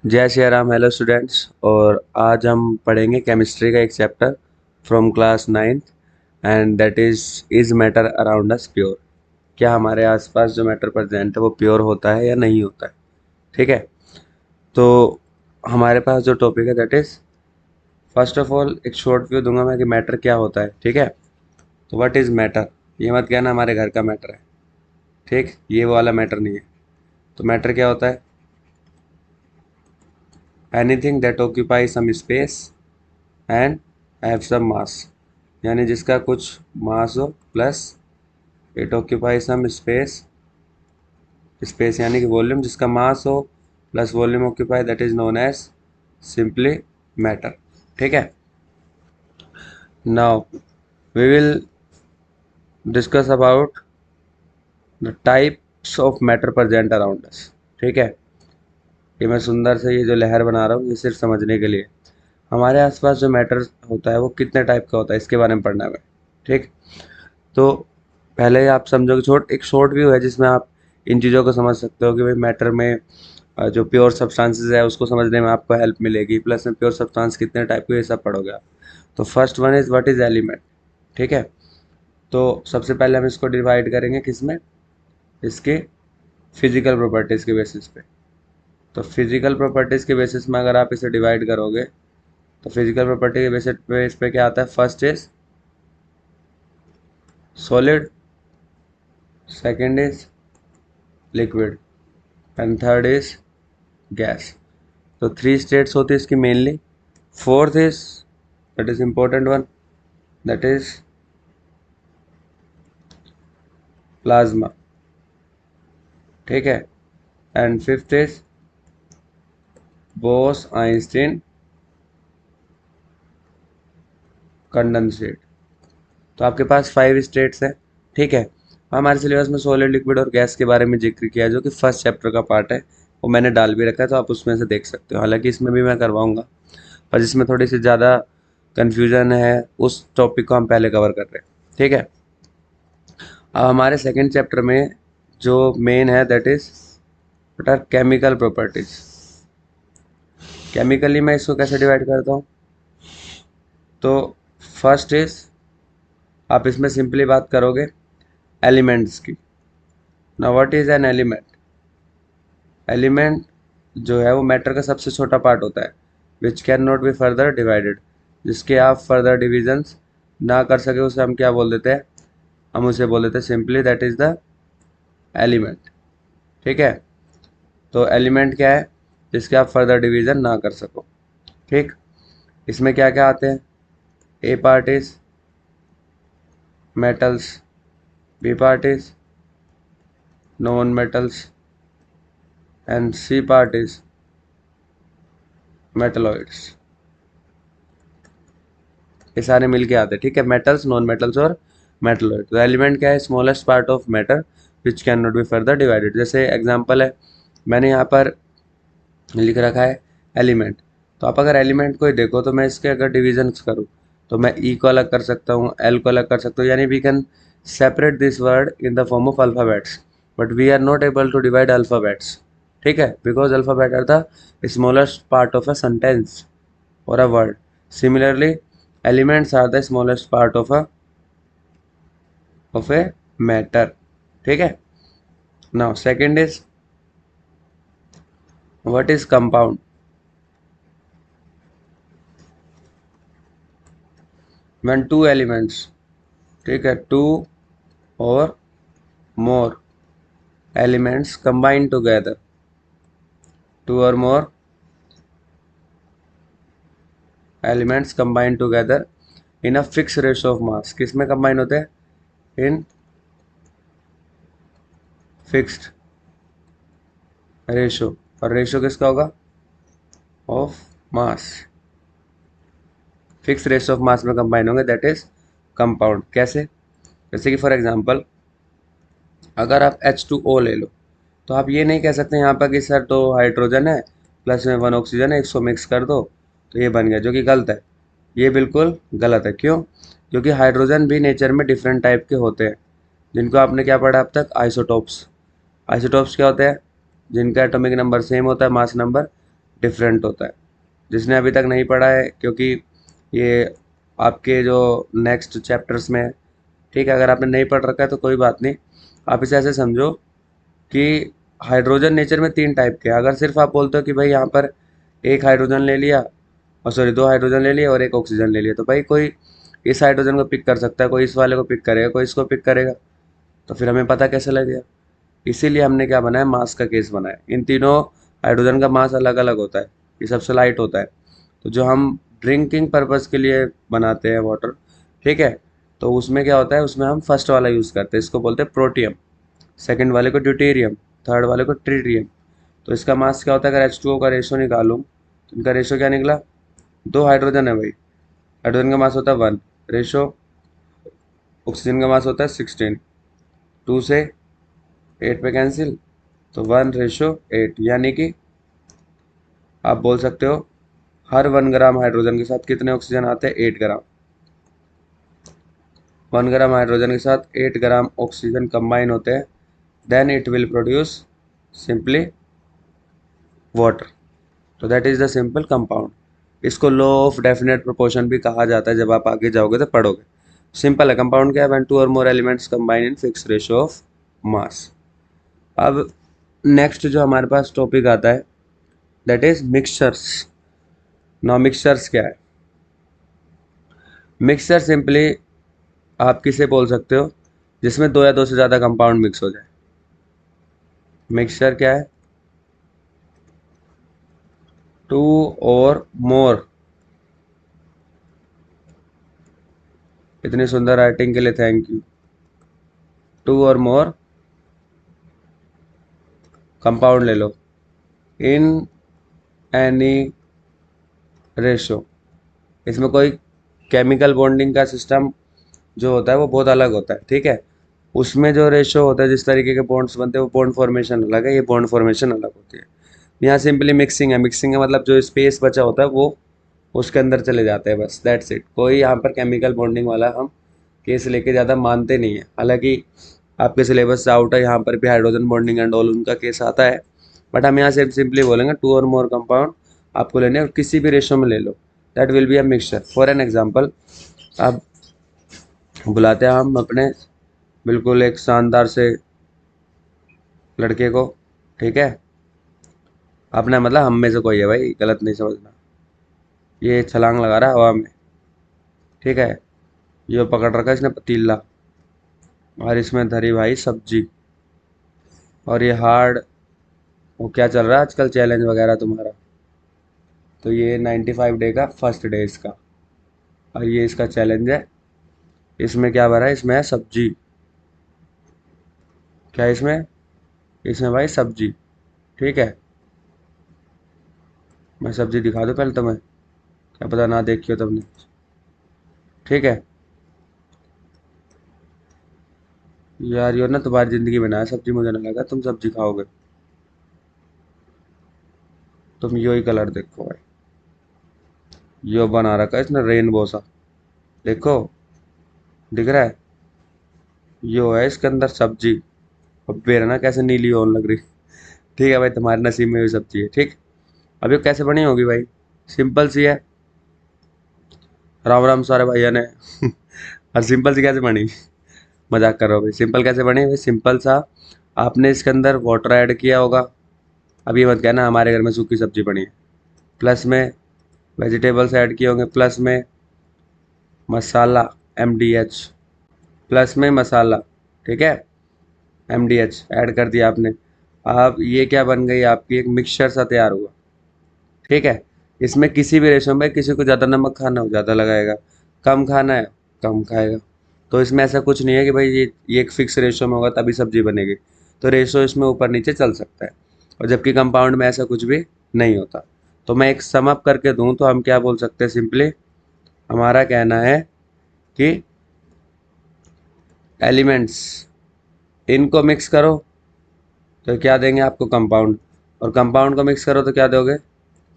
जय Shri Ram. Hello students. और आज हम पढ़ेंगे केमिस्ट्री का एक chapter from class 9th and that is matter around us pure. क्या हमारे आसपास जो मैटर प्रेजेंट है वो प्योर होता है या नहीं होता है। ठीक है, तो हमारे पास जो टॉपिक है that is first of all एक शॉर्ट व्यू दूंगा मैं कि मैटर क्या होता है। ठीक है, तो व्हाट इज मैटर, ये मत कहना हमारे घर का मैटर है। ठीक, ये वो वाला मैटर नहीं है। तो मैटर क्या होता है? Anything that occupy some space and have some mass, यानी जिसका कुछ मास हो plus it occupy some space. Space यानी कि वॉल्यूम, जिसका मास हो plus volume occupy, that is known as simply matter. ठीक है, now we will discuss about the types of matter present around us. ठीक है, ये मैं सुंदर से ये जो लहर बना रहा हूँ ये सिर्फ समझने के लिए। हमारे आसपास जो मैटर होता है वो कितने टाइप का होता है इसके बारे में पढ़ना है हमें। ठीक, तो पहले आप समझो कि एक शॉर्ट व्यू है जिसमें आप इन चीज़ों को समझ सकते हो कि भाई मैटर में जो प्योर सब्सटेंसेस है उसको समझने में आपको हेल्प मिलेगी, प्लस में प्योर सब्सटेंस कितने टाइप के ये सब पढ़ोगे आप। तो first one is what is element. ठीक है, तो सबसे पहले हम इसको डिवाइड करेंगे किसमें, इसके फिजिकल प्रॉपर्टीज़ के बेसिस पे। तो फिजिकल प्रॉपर्टीज़ के बेसिस में अगर आप इसे डिवाइड करोगे तो फिजिकल प्रॉपर्टी के बेसिस पे इस पे क्या आता है? First is solid, second is liquid and third is gas. तो 3 स्टेट्स होती है इसकी mainly. Fourth is that is important one, that is plasma. ठीक है, and fifth is Bose Einstein condensate. तो आपके पास 5 स्टेट्स हैं। ठीक है, हमारे सिलेबस में सॉलिड, लिक्विड और गैस के बारे में जिक्र किया है जो कि फर्स्ट चैप्टर का पार्ट है, वो मैंने डाल भी रखा है तो आप उसमें से देख सकते हो। हालांकि इसमें भी मैं करवाऊंगा, पर जिसमें थोड़ी सी ज़्यादा कन्फ्यूजन है उस टॉपिक को हम पहले कवर कर रहे हैं। ठीक है, अब हमारे सेकेंड चैप्टर में जो मेन है that is what are chemical properties. Chemically मैं इसको कैसे डिवाइड करता हूँ? तो फर्स्ट इज, आप इसमें सिंपली बात करोगे एलिमेंट्स की। Now what is an element? Element जो है वो मैटर का सबसे छोटा पार्ट होता है, विच can not be further divided, जिसके आप फर्दर डिविजन्स ना कर सके उसे हम क्या बोल देते हैं? हम उसे बोल देते हैं simply that is the element. ठीक है, तो एलिमेंट क्या है? जिसके आप फर्दर डिवीजन ना कर सको। ठीक, इसमें क्या क्या आते हैं? A part is metals, B part is non metals and C part is metalloids. ये सारे मिलके आते हैं। ठीक है, मेटल्स, नॉन मेटल्स और मेटलॉइड। तो एलिमेंट क्या है? Smallest part of matter which can not be further divided. जैसे एग्जांपल है, मैंने यहाँ पर लिख रखा है एलिमेंट। तो आप अगर एलिमेंट को ही देखो तो मैं इसके अगर डिविजन करूँ तो मैं ई को अलग कर सकता हूँ, एल को अलग कर सकता हूँ, यानी we can separate this word in the form of alphabets, but we are not able to divide alphabets. ठीक है, because alphabet are the smallest part of a sentence और a word. Similarly elements are the smallest part of a matter. ठीक है, now second is what is compound. when two elements, ठीक है, to और more elements combine together, two or more elements combine together in a fixed ratio of mass। किस में combine होते हैं? in fixed ratio। और ratio किसका होगा? of mass। Fix ratio of mass में कंबाइन होंगे, दैट इज कंपाउंड। कैसे? जैसे कि फॉर एग्जांपल अगर आप H2O ले लो तो आप ये नहीं कह सकते यहाँ पर कि सर 2 हाइड्रोजन है प्लस में 1 ऑक्सीजन है, इसको मिक्स कर दो तो ये बन गया, जो कि गलत है। ये बिल्कुल गलत है। क्यों? क्योंकि हाइड्रोजन भी नेचर में डिफरेंट टाइप के होते हैं। जिनको आपने क्या पढ़ा अब तक, आइसोटोप्स। आइसोटोप्स क्या होते हैं, जिनका एटॉमिक नंबर सेम होता है, मास नंबर डिफरेंट होता है। जिसने अभी तक नहीं पढ़ा है, क्योंकि ये आपके जो नेक्स्ट चैप्टर्स में है, ठीक है, अगर आपने नहीं पढ़ रखा है तो कोई बात नहीं, आप इसे ऐसे समझो कि हाइड्रोजन नेचर में 3 टाइप के हैं। अगर सिर्फ आप बोलते हो कि भाई यहाँ पर एक हाइड्रोजन ले लिया, और सॉरी 2 हाइड्रोजन ले लिया और एक ऑक्सीजन ले लिया, तो भाई कोई इस हाइड्रोजन को पिक कर सकता है, कोई इस वाले को पिक करेगा, कोई इसको पिक करेगा, तो फिर हमें पता कैसे लगेगा। इसीलिए हमने क्या बनाया, मास का केस बनाया। इन तीनों हाइड्रोजन का मास अलग अलग होता है, ये सबसे लाइट होता है। तो जो हम ड्रिंकिंग पर्पज़ के लिए बनाते हैं वाटर, ठीक है, तो उसमें क्या होता है, उसमें हम फर्स्ट वाला यूज़ करते हैं, इसको बोलते हैं प्रोटियम। सेकंड वाले को ड्यूटेरियम, थर्ड वाले को ट्रिटियम। तो इसका मास क्या होता है, अगर H2O का रेशो निकालूं तो इनका रेशो क्या निकला, 2 हाइड्रोजन है भाई, हाइड्रोजन का मास होता है 1, रेशो ऑक्सीजन का मास होता है 16, 2 से 8 पे कैंसिल, तो 1:8, यानी कि आप बोल सकते हो हर 1 ग्राम हाइड्रोजन के साथ कितने ऑक्सीजन आते हैं, 8 ग्राम। 1 ग्राम हाइड्रोजन के साथ 8 ग्राम ऑक्सीजन कंबाइन होते हैं, then it will produce simply water. तो that is the simple compound. इसको लॉ ऑफ डेफिनेट प्रोपोर्शन भी कहा जाता है, जब आप आगे जाओगे तो पढ़ोगे। सिंपल है, कंपाउंड क्या है, व्हेन 2 और more elements combine in fix ratio of mass. अब नेक्स्ट जो हमारे पास टॉपिक आता है, that is mixtures. Now mixtures क्या है, मिक्सचर सिंपली आप किसे बोल सकते हो, जिसमें 2 या 2 से ज़्यादा कंपाउंड मिक्स हो जाए। मिक्सचर क्या है, 2 और मोर। इतनी सुंदर राइटिंग के लिए थैंक यू। 2 और मोर कंपाउंड ले लो इन एनी रेशो। इसमें कोई केमिकल बॉन्डिंग का सिस्टम जो होता है वो बहुत अलग होता है, ठीक है। उसमें जो रेशो होता है, जिस तरीके के बॉन्ड्स बनते हैं, वो बॉन्ड फॉर्मेशन अलग है, ये बॉन्ड फॉर्मेशन अलग होती है। यहाँ सिंपली मिक्सिंग है, मिक्सिंग है मतलब जो स्पेस बचा होता है वो उसके अंदर चले जाते हैं, बस दैट्स इट। कोई यहाँ पर केमिकल बॉन्डिंग वाला हम केस लेके ज़्यादा मानते नहीं है। हालांकि आपके सिलेबस से आउट है, यहाँ पर भी हाइड्रोजन बॉन्डिंग एंड ऑल उनका केस आता है, बट हम यहाँ से सिंपली बोलेंगे 2 और मोर कंपाउंड आपको लेने हैं, और किसी भी रेशो में ले लो, that will be a mixture. For an example, आप बुलाते हैं हम अपने बिल्कुल एक शानदार से लड़के को, ठीक है, अपने मतलब हम में से कोई है भाई, गलत नहीं समझना, ये छलांग लगा रहा है हवा में, ठीक है, ये पकड़ रखा है इसने पतीला, और इसमें धरी भाई सब्जी, और ये हार्ड, वो क्या चल रहा है आजकल चैलेंज वगैरह तुम्हारा, तो ये 95 डे का फर्स्ट डे इसका, और ये इसका चैलेंज है। इसमें क्या भरा है, इसमें है सब्जी। क्या है इसमें, इसमें भाई सब्जी, ठीक है। मैं सब्जी दिखा दूँ पहले तुम्हें, क्या पता ना देखी हो तुमने, ठीक है। यार यो ना तुम्हारी ज़िंदगी में ना है सब्जी, मुझे ना लगा तुम सब्जी खाओगे। तुम यो ही कलर देखो भाई, यो बना रखा है इसने रेनबो सा, देखो, दिख रहा है, यो है इसके अंदर सब्जी। अब बेर ना कैसे नीली होने लग रही, ठीक है भाई, तुम्हारे नसीब में भी सब्जी है, ठीक। अब ये कैसे बनी होगी भाई, सिंपल सी है। राम राम सारे भैया ने और सिंपल सी कैसे बनी, मजाक कर रहा हो भाई, सिंपल कैसे बनी भाई, सिंपल सा, आपने इसके अंदर वाटर ऐड किया होगा। अब ये मत कहना हमारे घर में सूखी सब्जी बनी है, प्लस में वेजिटेबल्स ऐड किए होंगे, प्लस में मसाला MDH, प्लस में मसाला, ठीक है, MDH ऐड कर दिया आपने। अब ये क्या बन गई, आपकी एक मिक्सचर सा तैयार हुआ, ठीक है। इसमें किसी भी रेशो में किसी को ज़्यादा नमक खाना हो ज़्यादा लगाएगा, कम खाना है कम खाएगा। तो इसमें ऐसा कुछ नहीं है कि भाई ये एक फिक्स रेशो में होगा तभी सब्जी बनेगी, तो रेशो इसमें ऊपर नीचे चल सकता है, और जबकि कंपाउंड में ऐसा कुछ भी नहीं होता। तो मैं एक सम अप करके दूं तो हम क्या बोल सकते हैं, सिंपली हमारा कहना है कि एलिमेंट्स, इनको मिक्स करो तो क्या देंगे आपको, कंपाउंड, और कंपाउंड को मिक्स करो तो क्या दोगे,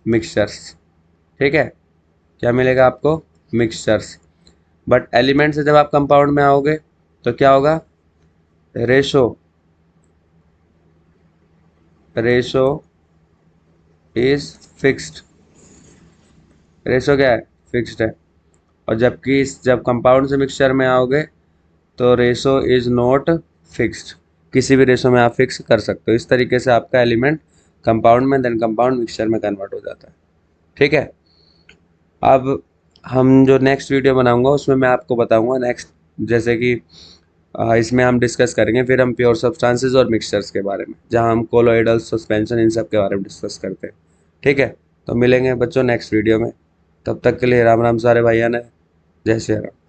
मिक्सचर्स, ठीक है। क्या मिलेगा आपको, मिक्सचर्स। बट एलिमेंट से जब आप कंपाउंड में आओगे तो क्या होगा, ratio ratio is fixed. Ratio क्या है? फिक्स्ड है। और जब कंपाउंड से मिक्सचर में आओगे तो रेशो इज नॉट फिक्स्ड। किसी भी रेशो में आप फिक्स कर सकते हो। इस तरीके से आपका एलिमेंट कंपाउंड में देन कंपाउंड मिक्सचर में कन्वर्ट हो जाता है। ठीक है। अब हम जो नेक्स्ट वीडियो बनाऊंगा उसमें मैं आपको बताऊंगा नेक्स्ट, जैसे कि इसमें हम डिस्कस करेंगे फिर हम प्योर सब्सटेंसेस और मिक्सचर्स के बारे में, जहां हम कोलोइडल सस्पेंशन इन सब के बारे में डिस्कस करते हैं। ठीक है। तो मिलेंगे बच्चों नेक्स्ट वीडियो में। तब तक के लिए राम राम सारे भाइयों ने। जय श्री राम।